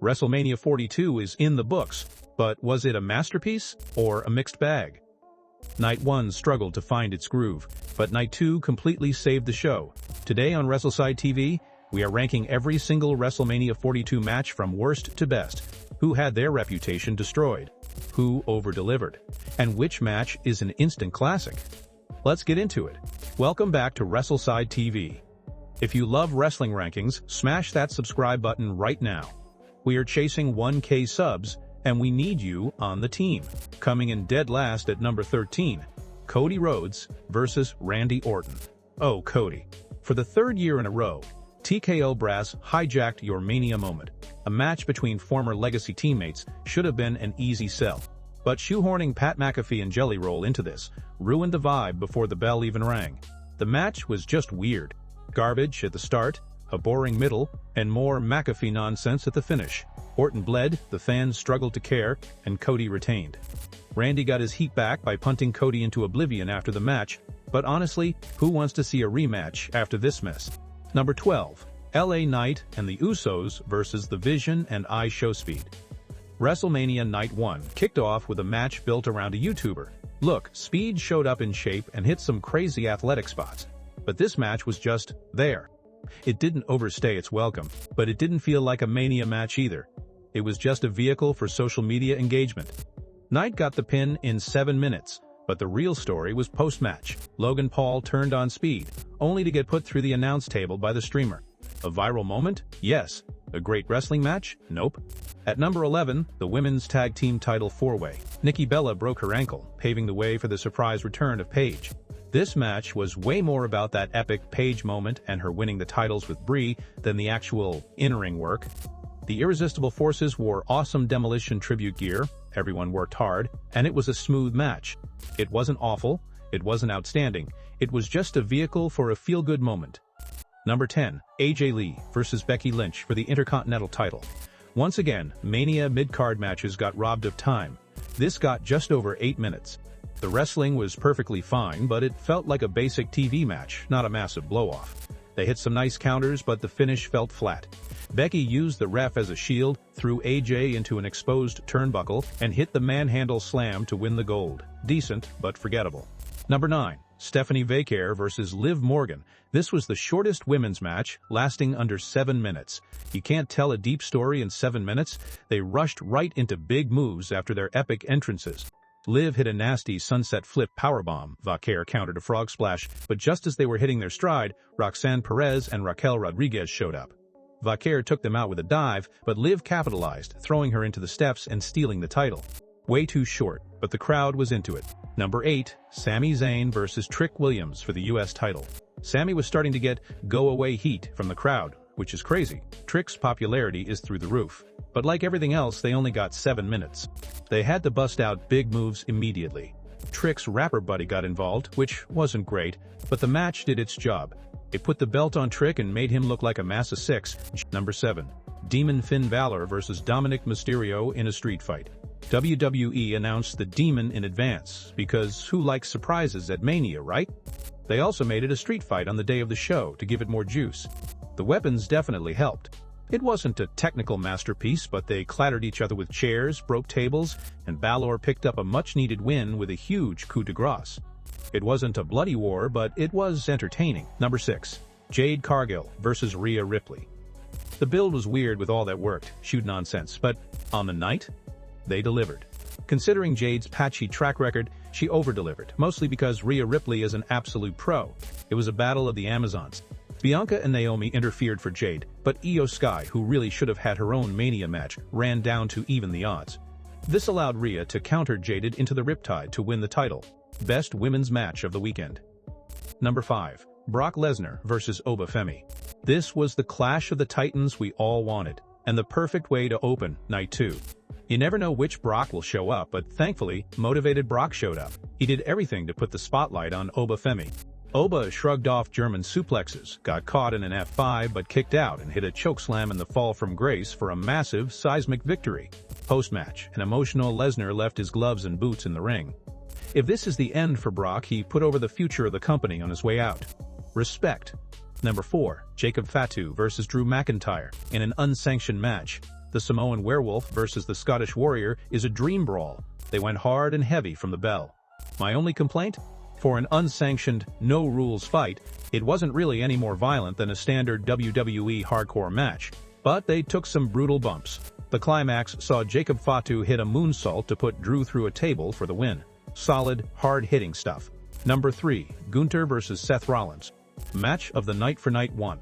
WrestleMania 42 is in the books, but was it a masterpiece or a mixed bag? Night 1 struggled to find its groove, but Night 2 completely saved the show. Today on Wrestleside TV, we are ranking every single WrestleMania 42 match from worst to best, who had their reputation destroyed, who over-delivered, and which match is an instant classic. Let's get into it. Welcome back to Wrestleside TV. If you love wrestling rankings, smash that subscribe button right now. We are chasing 1K subs, and we need you on the team. Coming in dead last at number 13, Cody Rhodes versus Randy Orton. Oh, Cody. For the third year in a row, TKO Brass hijacked your Mania moment. A match between former Legacy teammates should have been an easy sell. But shoehorning Pat McAfee and Jelly Roll into this ruined the vibe before the bell even rang. The match was just weird. Garbage at the start, a boring middle, and more McAfee nonsense at the finish. Orton bled, the fans struggled to care, and Cody retained. Randy got his heat back by punting Cody into oblivion after the match, but honestly, who wants to see a rematch after this mess? Number 12. LA Knight and the Usos versus The Vision and IShowSpeed. WrestleMania Night 1 kicked off with a match built around a YouTuber. Look, Speed showed up in shape and hit some crazy athletic spots. But this match was just there. It didn't overstay its welcome, but it didn't feel like a Mania match either. It was just a vehicle for social media engagement. Knight got the pin in 7 minutes, but the real story was post-match. Logan Paul turned on Speed, only to get put through the announce table by the streamer. A viral moment? Yes. A great wrestling match? Nope. At number 11, the women's tag team title 4-way. Nikki Bella broke her ankle, paving the way for the surprise return of Paige. This match was way more about that epic Paige moment and her winning the titles with Brie than the actual in-ring work. The Irresistible Forces wore awesome Demolition tribute gear, everyone worked hard, and it was a smooth match. It wasn't awful, it wasn't outstanding, it was just a vehicle for a feel-good moment. Number 10, AJ Lee versus Becky Lynch for the Intercontinental title. Once again, Mania mid-card matches got robbed of time. This got just over 8 minutes. The wrestling was perfectly fine, but it felt like a basic TV match, not a massive blow-off. They hit some nice counters, but the finish felt flat. Becky used the ref as a shield, threw AJ into an exposed turnbuckle, and hit the manhandle slam to win the gold. Decent, but forgettable. Number 9. Stephanie Vaquer versus Liv Morgan. This was the shortest women's match, lasting under 7 minutes. You can't tell a deep story in 7 minutes. They rushed right into big moves after their epic entrances. Liv hit a nasty sunset flip powerbomb. Vaquer countered a frog splash, but just as they were hitting their stride, Roxanne Perez and Raquel Rodriguez showed up. Vaquer took them out with a dive, but Liv capitalized, throwing her into the steps and stealing the title. Way too short, but the crowd was into it. Number 8, Sami Zayn versus Trick Williams for the US title. Sami was starting to get go-away heat from the crowd, which is crazy. Trick's popularity is through the roof. But like everything else, they only got 7 minutes. They had to bust out big moves immediately. Trick's rapper buddy got involved, which wasn't great, but the match did its job. It put the belt on Trick and made him look like a mass of 6. Number 7. Demon Finn Balor versus Dominik Mysterio in a street fight. WWE announced the Demon in advance, because who likes surprises at Mania, right? They also made it a street fight on the day of the show to give it more juice. The weapons definitely helped. It wasn't a technical masterpiece, but they clattered each other with chairs, broke tables, and Balor picked up a much-needed win with a huge coup de grace. It wasn't a bloody war, but it was entertaining. Number 6. Jade Cargill versus Rhea Ripley. The build was weird with all that worked, shoot nonsense, but on the night, they delivered. Considering Jade's patchy track record, she over-delivered, mostly because Rhea Ripley is an absolute pro. It was a battle of the Amazons. Bianca and Naomi interfered for Jade, but Io Sky, who really should have had her own Mania match, ran down to even the odds. This allowed Rhea to counter Jaded into the Riptide to win the title. Best women's match of the weekend. Number 5. Brock Lesnar versus Femi. This was the clash of the titans we all wanted, and the perfect way to open Night 2. You never know which Brock will show up, but thankfully, motivated Brock showed up. He did everything to put the spotlight on Femi. Oba shrugged off German suplexes, got caught in an F5 but kicked out and hit a chokeslam in the fall from grace for a massive, seismic victory. Post-match, an emotional Lesnar left his gloves and boots in the ring. If this is the end for Brock, he put over the future of the company on his way out. Respect. Number 4. Jacob Fatu versus Drew McIntyre in an unsanctioned match. The Samoan Werewolf versus the Scottish Warrior is a dream brawl. They went hard and heavy from the bell. My only complaint? For an unsanctioned, no-rules fight, it wasn't really any more violent than a standard WWE hardcore match. But they took some brutal bumps. The climax saw Jacob Fatu hit a moonsault to put Drew through a table for the win. Solid, hard-hitting stuff. Number 3, Gunther vs. Seth Rollins. Match of the night for Night 1.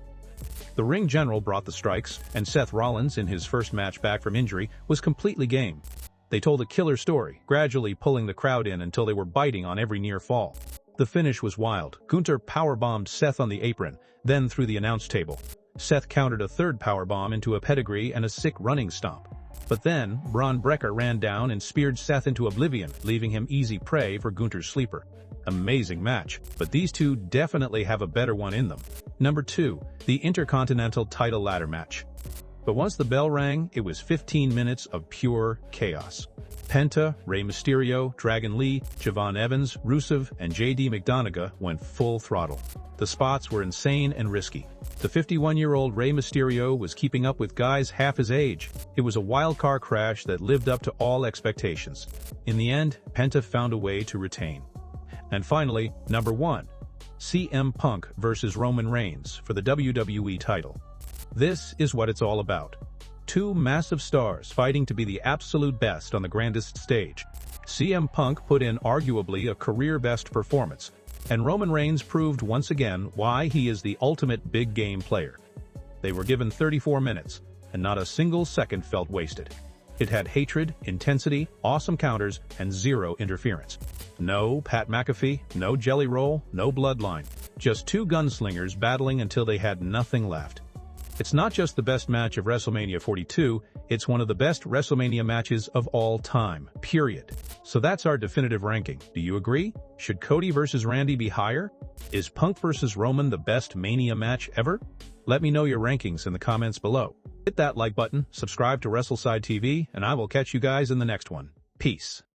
The ring general brought the strikes, and Seth Rollins, in his first match back from injury, was completely game. They told a killer story, gradually pulling the crowd in until they were biting on every near fall. The finish was wild. Gunther powerbombed Seth on the apron, then through the announce table. Seth countered a third powerbomb into a pedigree and a sick running stomp. But then, Braun Breaker ran down and speared Seth into oblivion, leaving him easy prey for Gunther's sleeper. Amazing match, but these two definitely have a better one in them. Number 2, the Intercontinental title ladder match. But once the bell rang, it was 15 minutes of pure chaos. Penta, Rey Mysterio, Dragon Lee, Javon Evans, Rusev, and JD McDonagh went full throttle. The spots were insane and risky. The 51-year-old Rey Mysterio was keeping up with guys half his age. It was a wild car crash that lived up to all expectations. In the end, Penta found a way to retain. And finally, number 1, CM Punk versus Roman Reigns for the WWE title. This is what it's all about. Two massive stars fighting to be the absolute best on the grandest stage. CM Punk put in arguably a career-best performance, and Roman Reigns proved once again why he is the ultimate big game player. They were given 34 minutes, and not a single second felt wasted. It had hatred, intensity, awesome counters, and zero interference. No Pat McAfee, no Jelly Roll, no Bloodline. Just two gunslingers battling until they had nothing left. It's not just the best match of WrestleMania 42, it's one of the best WrestleMania matches of all time, period. So that's our definitive ranking. Do you agree? Should Cody versus Randy be higher? Is Punk versus Roman the best Mania match ever? Let me know your rankings in the comments below. Hit that like button, subscribe to Wrestleside TV, and I will catch you guys in the next one. Peace.